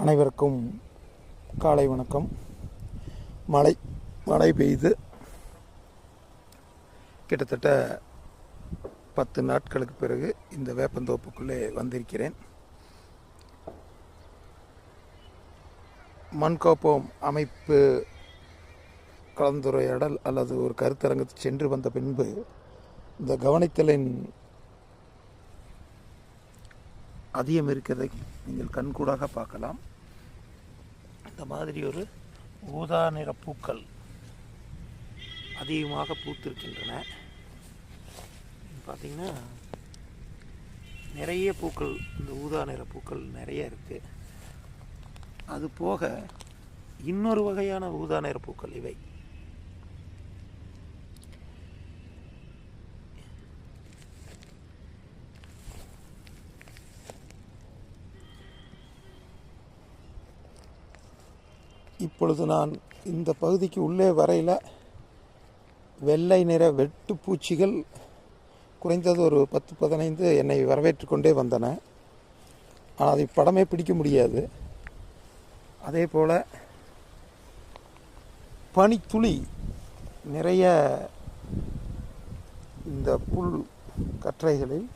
அனைவருக்கும் காலை வணக்கம். மழை பெய்து கிட்டத்தட்ட 10 நாட்களுக்கு பிறகு இந்த வேப்பந்தோப்புக்குள்ளே வந்திருக்கிறேன். மண்காப்போம் அமைப்பு கலந்துரையாடல் அல்லது ஒரு கருத்தரங்கத்துக்கு சென்று வந்த பின்பு இந்த கவனித்தலின் அதிகம் இருக்கிறதை நீங்கள் கண்கூடாக பார்க்கலாம். இந்த மாதிரி ஒரு ஊதா நிற பூக்கள் அதிகமாக பூத்திருக்கின்றன. பார்த்திங்கன்னா நிறைய பூக்கள், இந்த ஊதா நிற பூக்கள் நிறைய இருக்குது. அது போக இன்னொரு வகையான ஊதா நிற பூக்கள் இவை. இப்பொழுது நான் இந்த பகுதிக்கு உள்ளே வரையில் வெள்ளை நிற வெட்டு பூச்சிகள் குறைந்தது ஒரு 10-15 என்னை வரவேற்று கொண்டே வந்தன. ஆனால் அதை படமே பிடிக்க முடியாது. அதே போல் பனித்துளி நிறைய இந்த புல் கற்றைகளில்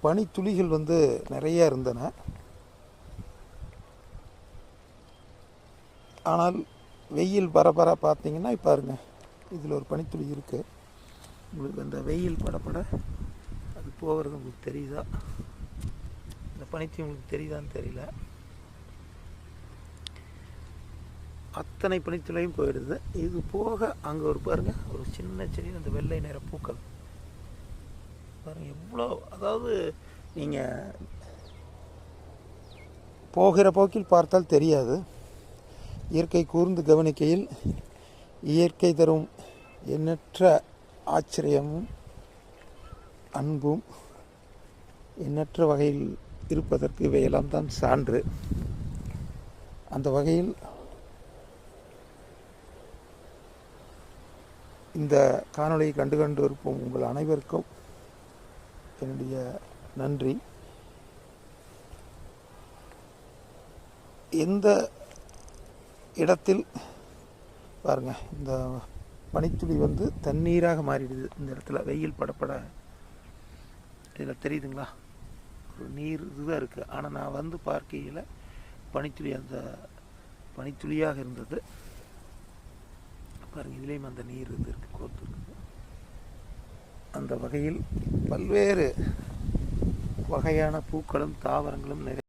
பனித்துளிகள் நிறைய இருந்தன. ஆனால் வெயில் பரபர பார்த்தீங்கன்னா பாருங்க, இதில் ஒரு பனித்துளி இருக்குது. உங்களுக்கு அந்த வெயில் படப்பட அது போகிறது உங்களுக்கு தெரியுதா? இந்த பனித்துளி உங்களுக்கு தெரியுதான்னு தெரியல. அத்தனை பனித்துளையும் போயிடுது. இது போக அங்கே ஒரு பாருங்க, ஒரு சின்ன செடி, அந்த வெள்ளை நிற பூக்கள் பாருங்கள் எவ்வளோ. அதாவது நீங்கள் போகிற போக்கில் பார்த்தால் தெரியாது. இயற்கை கூர்ந்து கவனிக்கையில் இயற்கை தரும் எண்ணற்ற ஆச்சரியமும் அன்பும் எண்ணற்ற வகையில் இருப்பதற்கு இவையெல்லாம் தான் சான்று. அந்த வகையில் இந்த காணொளியை கண்டு இருப்போம் உங்கள் அனைவருக்கும் என்னுடைய நன்றி. எந்த இடத்தில் பாருங்க, இந்த பனித்துளி தண்ணீராக மாறிடுது. இந்த இடத்துல வெயில் படப்பட இதில் தெரியுதுங்களா, ஒரு நீர் இதுதான் இருக்குது. ஆனால் நான் பார்க்கையில் பனித்துளி அந்த பனித்துளியாக இருந்தது. பாருங்கள், இதுலேயும் அந்த நீர் இது இருக்குது, கோர்த்து இருக்குது. அந்த வகையில் பல்வேறு வகையான பூக்களும் தாவரங்களும் நிறைய